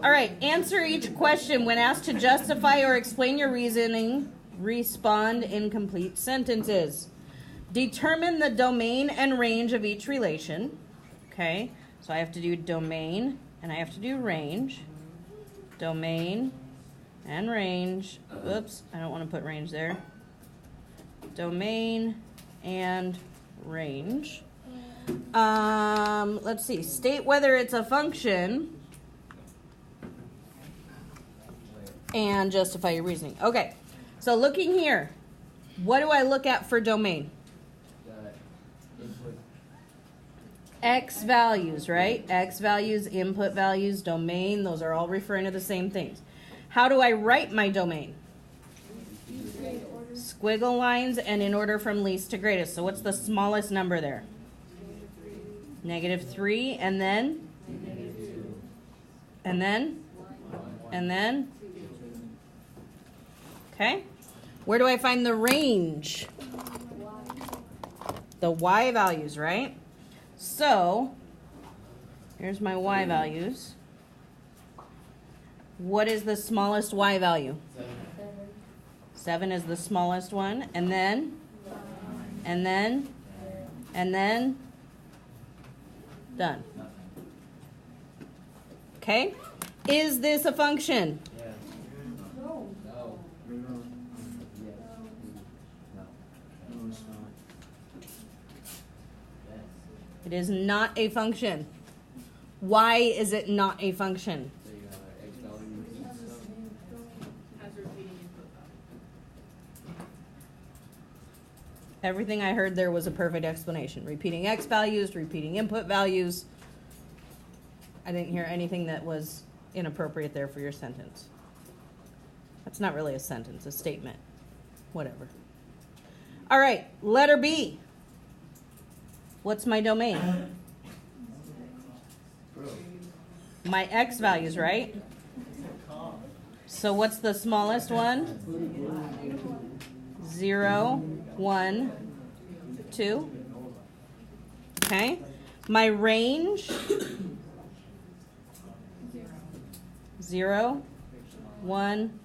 All right, answer each question. When asked to justify or explain your reasoning, respond in complete sentences. Determine the domain and range of each relation. Okay, so I have to do domain and I have to do range. Domain and range. Oops, I don't want to put range there. Domain and range. Let's see. State whether it's a function and justify your reasoning. Okay, so looking here, what do I look at for domain? X values, right? X values, input values, domain, those are all referring to the same things. How do I write my domain? Squiggle lines and in order from least to greatest. So what's the smallest number there? -3, and then? And then? And then? Okay. Where do I find the range? The Y values, right? So, here's my Y values. What is the smallest Y value? 7 is the smallest one. And then? And then? And then? Done. Okay? Is this a function? No. It is not a function. Why is it not a function? Everything I heard there was a perfect explanation. Repeating X values, repeating input values. I didn't hear anything that was inappropriate there for your sentence. That's not really a sentence, a statement. Whatever. All right, letter B. What's my domain? My X values, right? So what's the smallest one? 0, 1, 2. Okay. My range? 0, 1,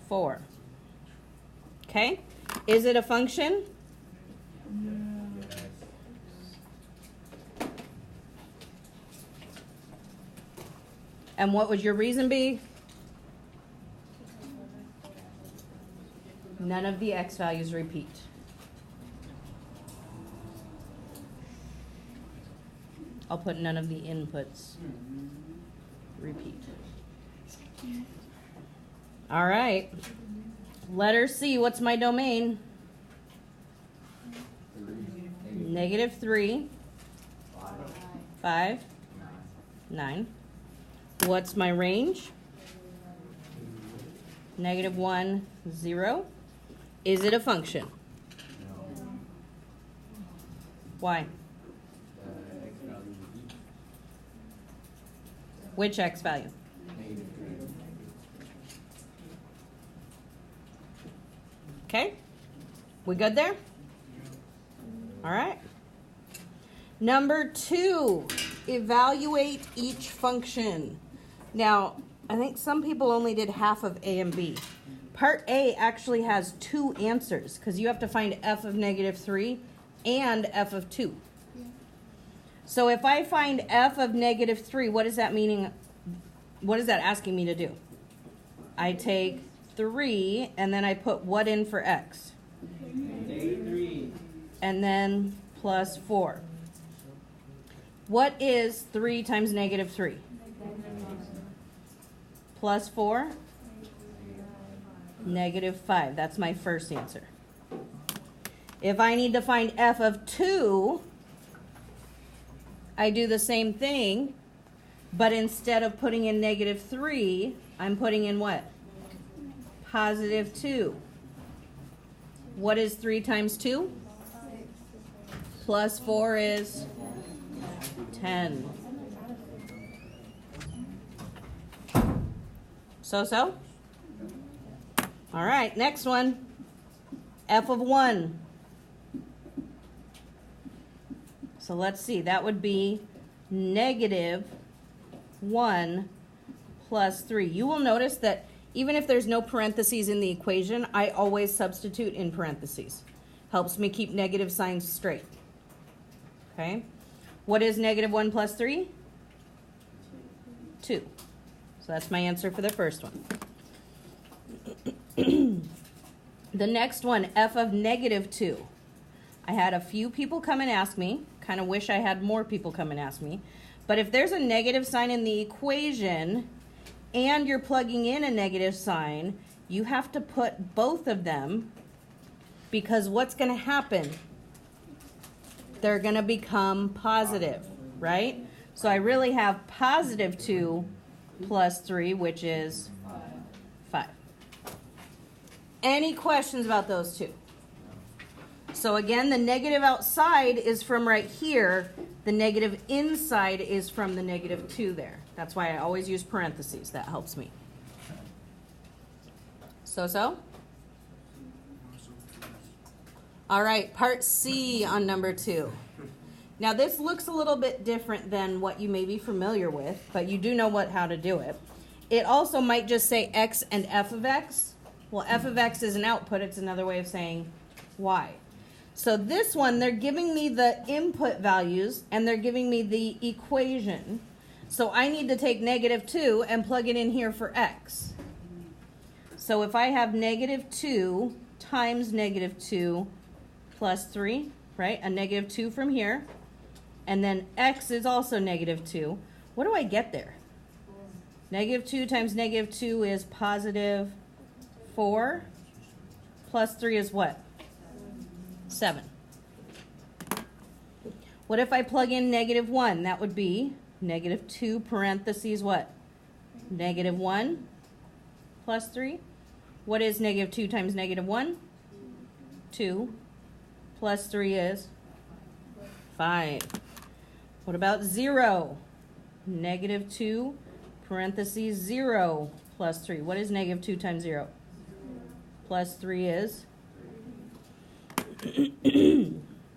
4. Okay. Is it a function? And what would your reason be? None of the X values repeat. I'll put none of the inputs repeat. All right. Letter C, what's my domain? -3, 5, 9. What's my range? -1, 0. Is it a function? Why? Which X value? Okay. We good there? All right. Number 2, evaluate each function. Now, I think some people only did half of A and B. Part A actually has 2 answers because you have to find f of -3 and f of 2. So if I find f of -3, what is that meaning? What is that asking me to do? I take 3 and then I put what in for x? -3. And then plus 4. What is 3 times -3? Plus 4? -5. That's my first answer. If I need to find f of 2, I do the same thing, but instead of putting in -3, I'm putting in what? +2. What is 3 times 2? Plus 4 is 10. So? All right, next one. F of 1. So let's see, that would be -1 plus 3. You will notice that even if there's no parentheses in the equation, I always substitute in parentheses. Helps me keep negative signs straight. Okay? What is negative 1 plus 3? 2. So that's my answer for the first one. The next one, f of negative 2. I had a few people come and ask me. Kind of wish I had more people come and ask me. But if there's a negative sign in the equation and you're plugging in a negative sign, you have to put both of them, because what's going to happen? They're going to become positive, right? So I really have positive 2 plus 3, which is 5. Any questions about those two? So again, the negative outside is from right here. The negative inside is from the negative 2 there. That's why I always use parentheses. That helps me. So? All right, part C on number 2. Now this looks a little bit different than what you may be familiar with, but you do know how to do it. It also might just say x and f of x. Well, f of x is an output. It's another way of saying y. So this one, they're giving me the input values, and they're giving me the equation. So I need to take negative 2 and plug it in here for x. So if I have negative 2 times negative 2 plus 3, right? A negative 2 from here. And then x is also negative 2. What do I get there? Negative 2 times negative 2 is positive 4. Plus 3 is what? 7. What if I plug in negative 1? That would be negative 2 parentheses what? Negative 1 plus 3. What is negative 2 times negative 1? 2. Plus 3 is 5. What about 0? Negative 2 parentheses 0 plus 3. What is negative 2 times 0? Plus 3 is...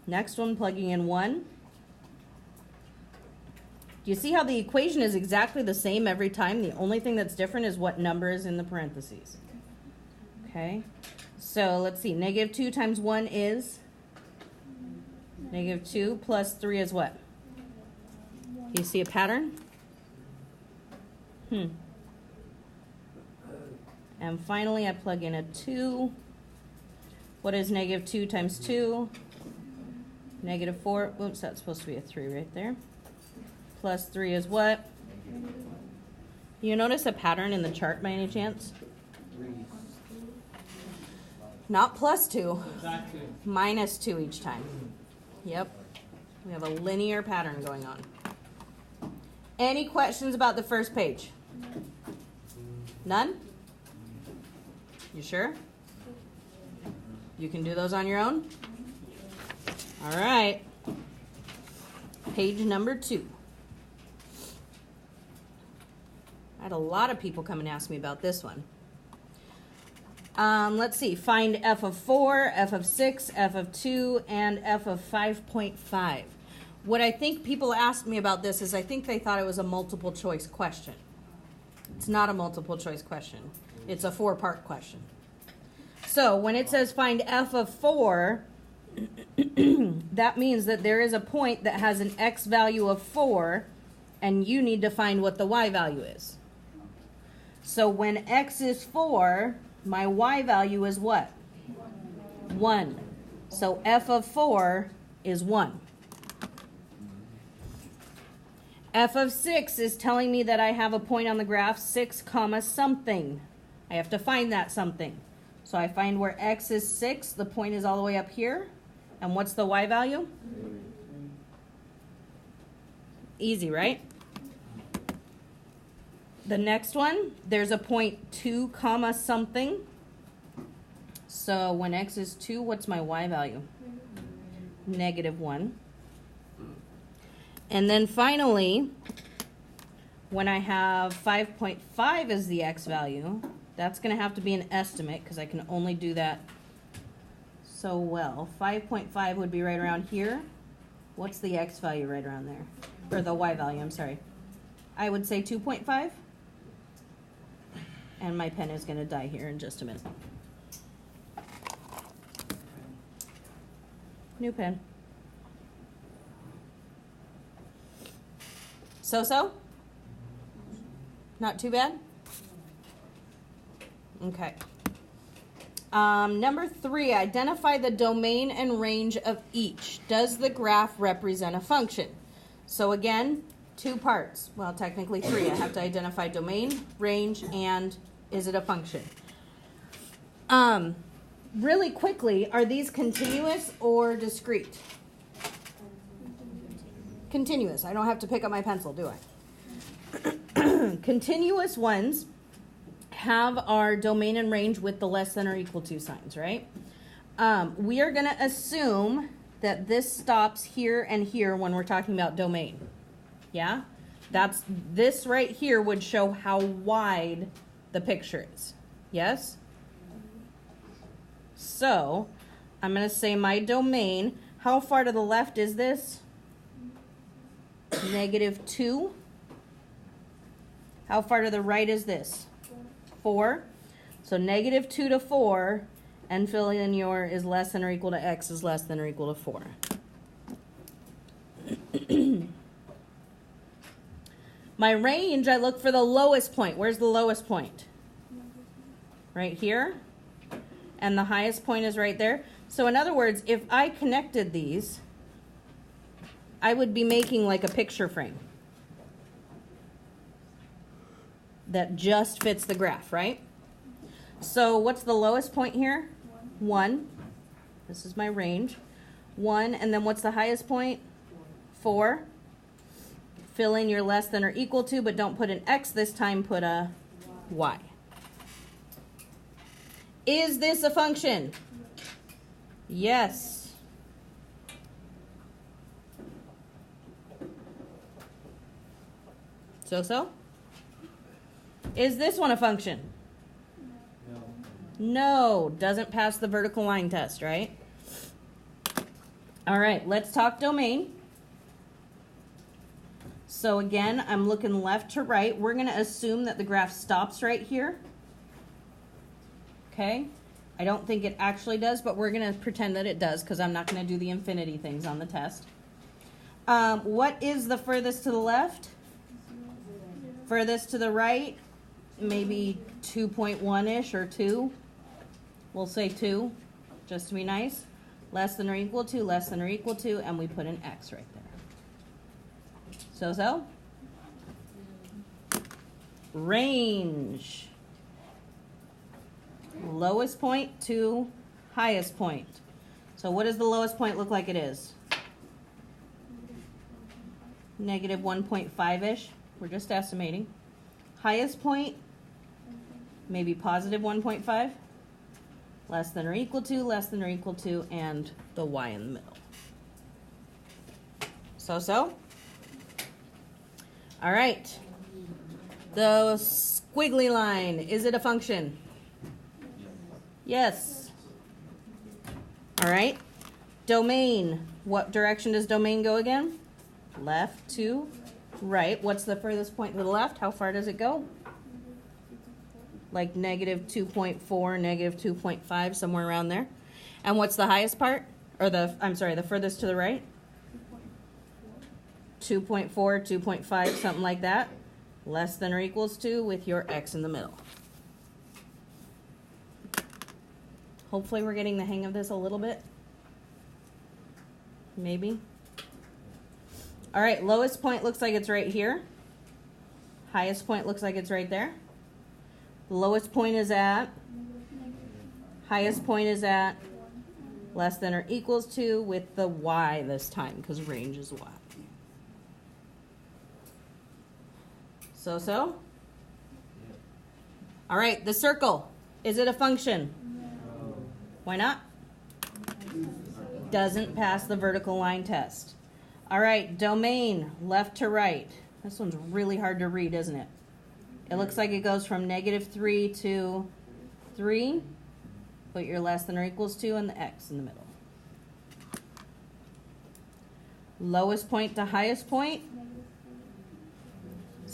Next one, plugging in 1. Do you see how the equation is exactly the same every time? The only thing that's different is what number is in the parentheses. Okay, so let's see. Negative 2 times 1 is... Negative 2 plus 3 is what? Do you see a pattern? And finally, I plug in a 2. What is negative 2 times 2? Negative 4. Oops, that's supposed to be a 3 right there. Plus 3 is what? You notice a pattern in the chart by any chance? Not plus 2. Minus 2 each time. Yep. We have a linear pattern going on. Any questions about the first page? None? You sure? You can do those on your own? All right. Page number 2. I had a lot of people come and ask me about this one. Let's see. Find f of 4, f of 6, f of 2, and f of 5.5. What I think people asked me about this is I think they thought it was a multiple choice question. It's not a multiple choice question. It's a 4-part question. So when it says find f of 4, that means that there is a point that has an x value of 4, and you need to find what the y value is. So when x is 4, my y value is what? 1. So f of 4 is 1. F of 6 is telling me that I have a point on the graph 6 comma something. I have to find that something. So I find where x is 6, the point is all the way up here. And what's the y value? Easy, right? The next one, there's a point 2 comma something. So when x is 2, what's my y value? Negative 1. And then finally, when I have 5.5 as the x value, that's going to have to be an estimate because I can only do that so well. 5.5 would be right around here. What's the x value right around there? Or the y value, I'm sorry. I would say 2.5. And my pen is going to die here in just a minute. New pen. So-so? Not too bad? Okay. Number 3, identify the domain and range of each. Does the graph represent a function? So again, 2 parts. Well, technically 3. I have to identify domain, range, and is it a function? Really quickly, are these continuous or discrete? Continuous. I don't have to pick up my pencil, do I? Continuous ones have our domain and range with the less than or equal to signs, right? We are going to assume that this stops here and here when we're talking about domain. Yeah? This right here would show how wide the picture is. Yes? So, I'm going to say my domain. How far to the left is this? -2. How far to the right is this? 4. So -2 to 4, and fill in your is less than or equal to x is less than or equal to 4. My range, I look for the lowest point. Where's the lowest point? Right here. And the highest point is right there. So in other words, if I connected these, I would be making like a picture frame that just fits the graph, right? So what's the lowest point here? 1. This is my range. 1, and then what's the highest point? 4. Fill in your less than or equal to, but don't put an x this time, put a y. Is this a function? Yes. So? Is this one a function? No. Doesn't pass the vertical line test, right? All right, let's talk domain. So again, I'm looking left to right. We're going to assume that the graph stops right here. Okay? I don't think it actually does, but we're going to pretend that it does because I'm not going to do the infinity things on the test. What is the furthest to the left? Furthest to the right? Maybe 2.1-ish or 2. We'll say 2, just to be nice. Less than or equal to, less than or equal to, and we put an x right there. So? Range. Lowest point to highest point. So what does the lowest point look like it is? -1.5-ish. We're just estimating. Highest point, maybe +1.5. Less than or equal to, less than or equal to, and the y in the middle. So? All right. The squiggly line, is it a function? Yes. All right. Domain, what direction does domain go again? Left to right. What's the furthest point to the left? How far does it go? Like -2.4, -2.5, somewhere around there. And what's the highest part? Or the furthest to the right? 2.4, 2.5, something like that. Less than or equals to with your x in the middle. Hopefully we're getting the hang of this a little bit. Maybe. All right, lowest point looks like it's right here. Highest point looks like it's right there. The lowest point is at, highest point is at, less than or equals to with the y this time, because range is y. So? All right, the circle. Is it a function? No. Why not? Doesn't pass the vertical line test. All right, domain, left to right. This one's really hard to read, isn't it? It looks like it goes from -3 to 3. Put your less than or equals to and the x in the middle. Lowest point to highest point.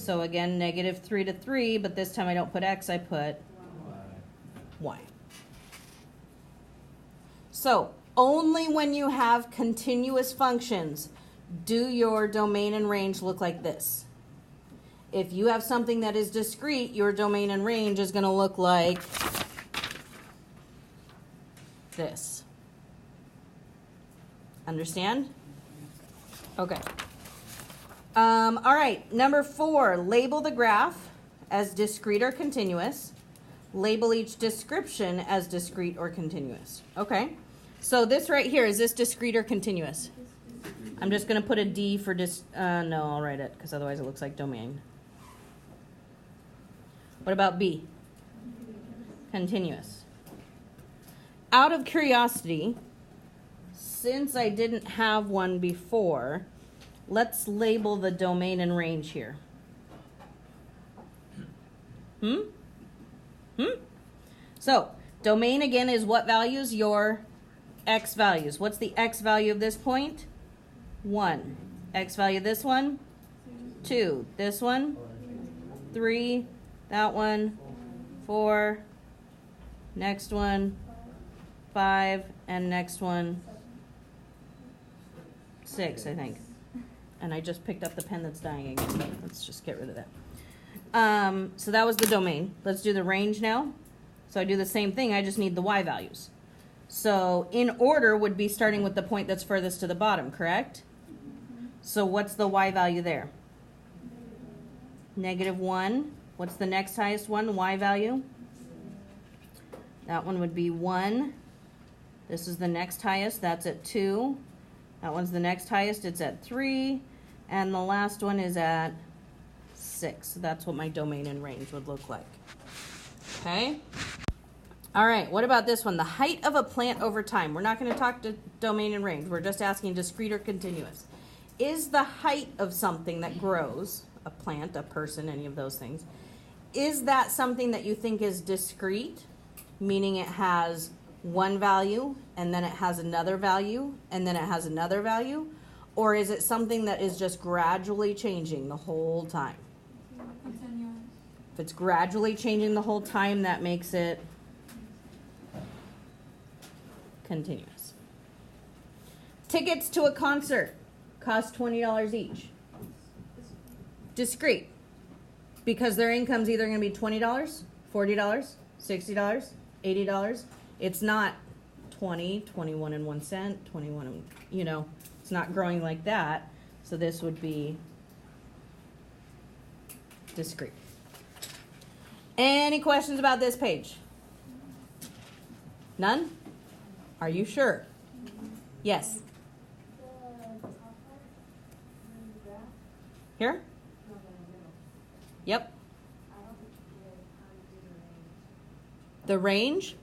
So again, negative 3 to 3, but this time I don't put x, I put y. So only when you have continuous functions do your domain and range look like this. If you have something that is discrete, your domain and range is going to look like this. Understand? Okay. All right, number 4, label the graph as discrete or continuous. Label each description as discrete or continuous. Okay, so this right here, is this discrete or continuous? I'm just going to put a D for no, I'll write it because otherwise it looks like domain. What about B? Continuous. Out of curiosity, since I didn't have one before, let's label the domain and range here. So, domain again is what values? Your x values. What's the x value of this point? 1. X value of this one? 2. This one? 3. That one? 4. Next one? 5. And next one? 6, I think. And I just picked up the pen that's dying again. Let's just get rid of that. So that was the domain. Let's do the range now. So I do the same thing, I just need the y values. So in order would be starting with the point that's furthest to the bottom, correct? So what's the y value there? Negative 1. What's the next highest one, y value? That one would be 1. This is the next highest, that's at 2. That one's the next highest, it's at 3. And the last one is at 6. So that's what my domain and range would look like. Okay? All right, what about this one? The height of a plant over time. We're not going to talk to domain and range. We're just asking discrete or continuous. Is the height of something that grows, a plant, a person, any of those things, is that something that you think is discrete, meaning it has one value, and then it has another value, and then it has another value? Or is it something that is just gradually changing the whole time? Continuous. If it's gradually changing the whole time, that makes it continuous. Tickets to a concert cost $20 each. Discrete. Because their income's either going to be $20, $40, $60, $80. It's not 20, 21 and 1 cent, 21 and, it's not growing like that. So this would be discrete. Any questions about this page? None? Are you sure? Yes. Here? Yep. The range?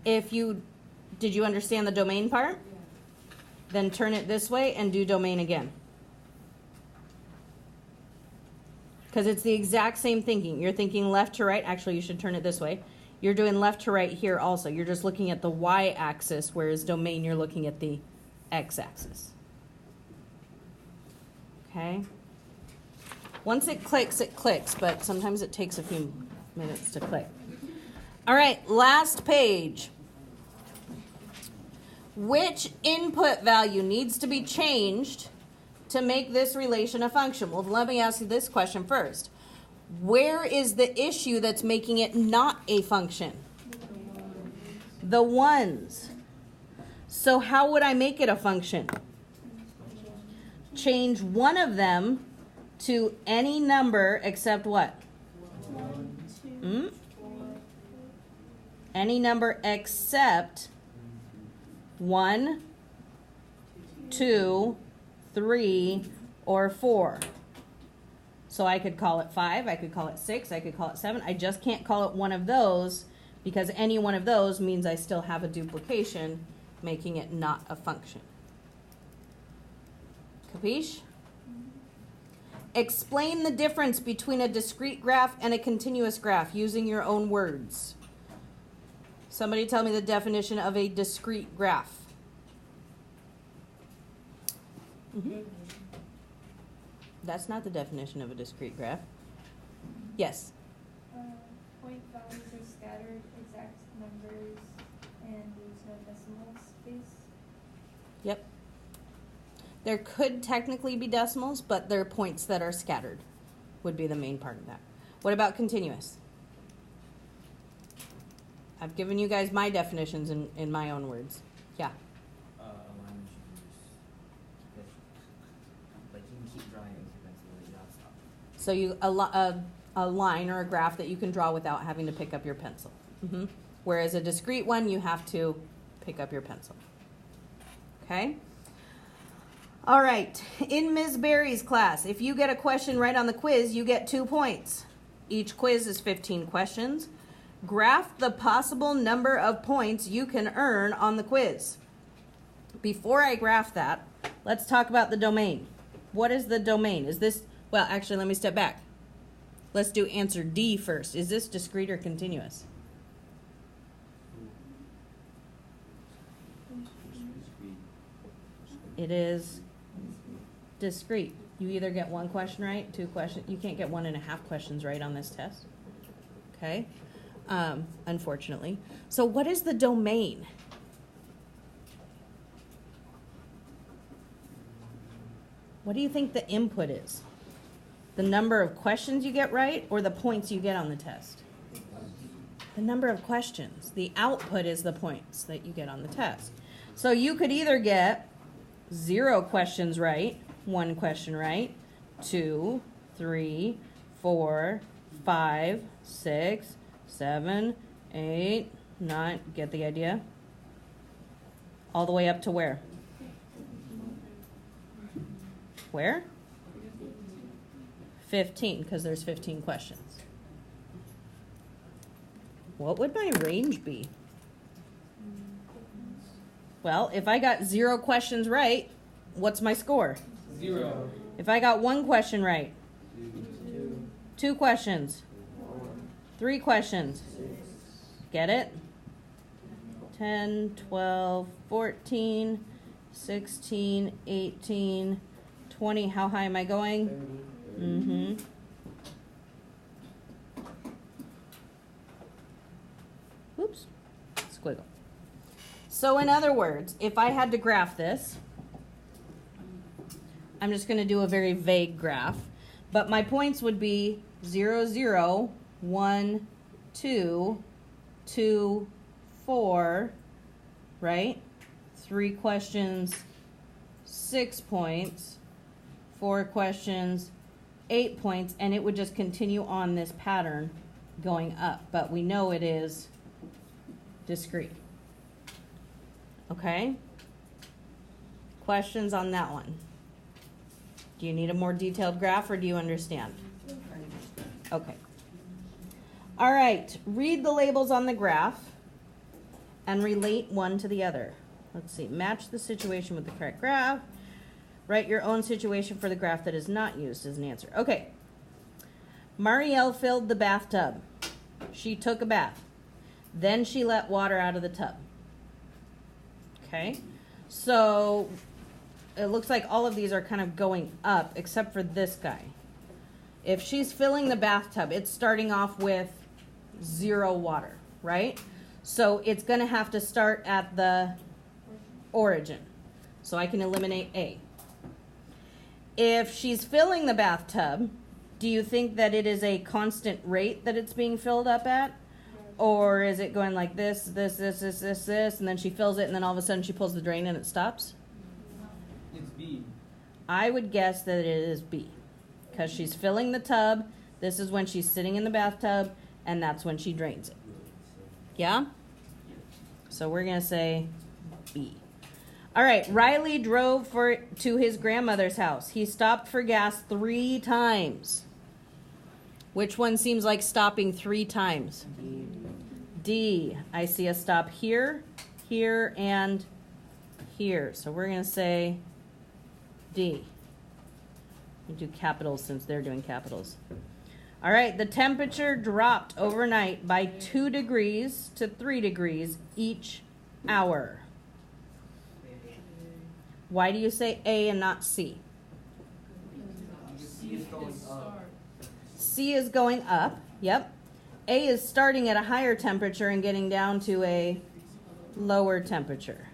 Did you understand the domain part? Then turn it this way and do domain again. Because it's the exact same thinking. You're thinking left to right. Actually, you should turn it this way. You're doing left to right here also. You're just looking at the y-axis, whereas domain, you're looking at the x-axis. Okay? Once it clicks, but sometimes it takes a few minutes to click. All right, last page. Which input value needs to be changed to make this relation a function? Well, let me ask you this question first. Where is the issue that's making it not a function? The ones. So how would I make it a function? Change one of them to any number except what? 1, 2, 4. Any number except 1, 2, 3, or 4. So I could call it 5, I could call it 6, I could call it 7. I just can't call it one of those because any one of those means I still have a duplication, making it not a function. Capiche? Explain the difference between a discrete graph and a continuous graph using your own words. Somebody tell me the definition of a discrete graph. That's not the definition of a discrete graph. Yes? Point values are scattered, exact numbers, and there's no decimal space. Yep. There could technically be decimals, but they're points that are scattered would be the main part of that. What about continuous? I've given you guys my definitions in my own words. Yeah. A line should just, like, you can keep drawing it with your pencil, you don't stop. So a line or a graph that you can draw without having to pick up your pencil. Whereas a discrete one, you have to pick up your pencil. Okay? All right. In Ms. Berry's class, if you get a question right on the quiz, you get 2 points. Each quiz is 15 questions. Graph the possible number of points you can earn on the quiz. Before I graph that, let's talk about the domain. What is the domain? Is this, well, actually, let me step back. Let's do answer D first. Is this discrete or continuous? It is discrete. You either get 1 question right, 2 questions. You can't get 1.5 questions right on this test. Okay? Unfortunately. So what is the domain? What do you think the input is? The number of questions you get right or the points you get on the test? The number of questions. The output is the points that you get on the test. So you could either get 0 questions right, 1 question right, 2, 3, 4, 5, 6, 7, 8, 9. Get the idea? All the way up to where? Where? 15, because there's 15 questions. What would my range be? Well, if I got 0 questions right, what's my score? 0. If I got 1 question right, 2 questions, 3 questions. Get it? 10, 12, 14, 16, 18, 20. How high am I going? Oops. Squiggle. So in other words, if I had to graph this, I'm just going to do a very vague graph, but my points would be 0, 0, 1, 2, 2, 4, right? 3 questions, 6 points, 4 questions, 8 points, and it would just continue on this pattern going up, but we know it is discrete. Okay? Questions on that one? Do you need a more detailed graph or do you understand? Okay. All right, read the labels on the graph and relate one to the other. Let's see, match the situation with the correct graph. Write your own situation for the graph that is not used as an answer. Okay. Marielle filled the bathtub. She took a bath. Then she let water out of the tub. Okay. So it looks like all of these are kind of going up except for this guy. If she's filling the bathtub, it's starting off with 0 water, right? So it's going to have to start at the origin. So I can eliminate A. If she's filling the bathtub, do you think that it is a constant rate that it's being filled up at? Or is it going like this, this, and then she fills it, and then all of a sudden she pulls the drain and it stops? It's B. I would guess that it is B. Because she's filling the tub, this is when she's sitting in the bathtub, and that's when she drains it. Yeah? So we're going to say B. All right, Riley drove to his grandmother's house. He stopped for gas 3 times. Which one seems like stopping 3 times? D. I see a stop here, here, and here. So we're going to say D. We do capitals since they're doing capitals. All right, the temperature dropped overnight by 2 degrees to 3 degrees each hour. Why do you say A and not C? C is going up. C is going up. Yep. A is starting at a higher temperature and getting down to a lower temperature.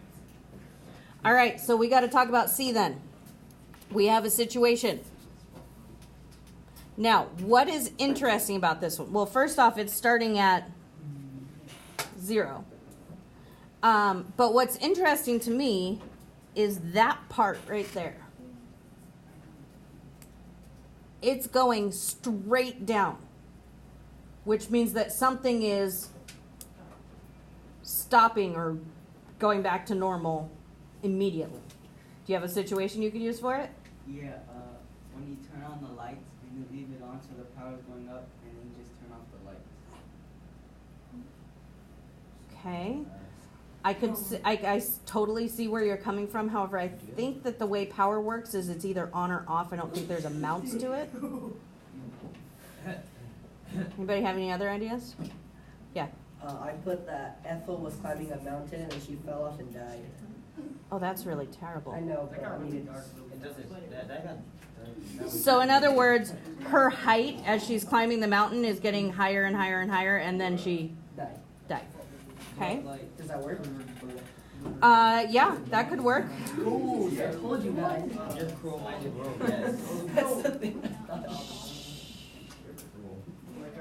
All right, so we got to talk about C then. We have a situation. Now, what is interesting about this one? Well, first off, it's starting at 0. But what's interesting to me is that part right there. It's going straight down, which means that something is stopping or going back to normal immediately. Do you have a situation you could use for it? Yeah, when you turn on the lights and you leave it on so the power is going up and then you just turn off the lights. Okay. I totally see where you're coming from. However, I think that the way power works is it's either on or off. I don't think there's amounts to it. Anybody have any other ideas? Yeah. I put that Ethel was climbing a mountain and she fell off and died. Oh, that's really terrible. I know, That but I got really mean, dark. It doesn't. That got. So in other words, her height as she's climbing the mountain is getting higher and higher and higher, and then she died. died. Okay. Does that work? Yeah, that could work. Ooh, I told you guys. Just cruel-minded world. Yes. That's the thing. Like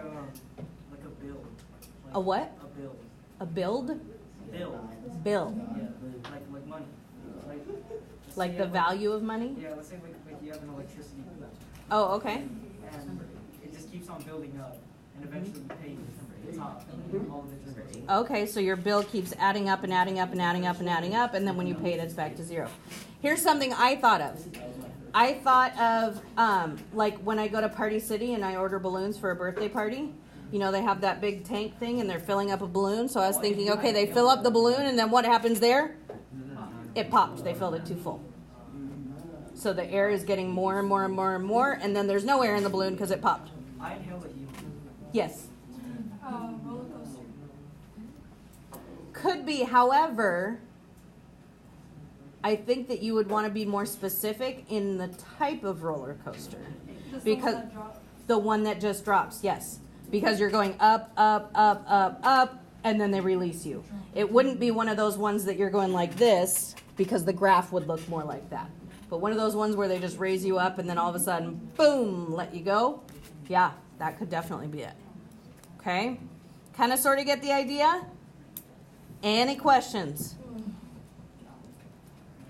a build. A what? A build. A build? Build. Bill. Yeah, like money. Like, let's Like say, the value of money? Yeah, let's say like you have an electricity bill, Oh, okay. and it just keeps on building up, and eventually you pay the top, and all of it just goes. Okay, so your bill keeps adding up and adding up and adding up and adding up, and then when you pay it, it's back to 0. Here's something I thought of. I thought of, like when I go to Party City and I order balloons for a birthday party. You know, they have that big tank thing and they're filling up a balloon. So I was thinking, okay, they fill up the balloon and then what happens there? It popped. They filled it too full. So the air is getting more and more and more and more, and then there's no air in the balloon because it popped. I inhale the helium. Yes. Roller coaster. Could be, however, I think that you would want to be more specific in the type of roller coaster. Because the one that just drops, yes. Because you're going up, up, up, up, up, and then they release you. It wouldn't be one of those ones that you're going like this, because the graph would look more like that. But one of those ones where they just raise you up and then all of a sudden, boom, let you go. Yeah, that could definitely be it. Okay? Kind of sort of get the idea? Any questions?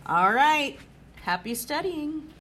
All right. Happy studying.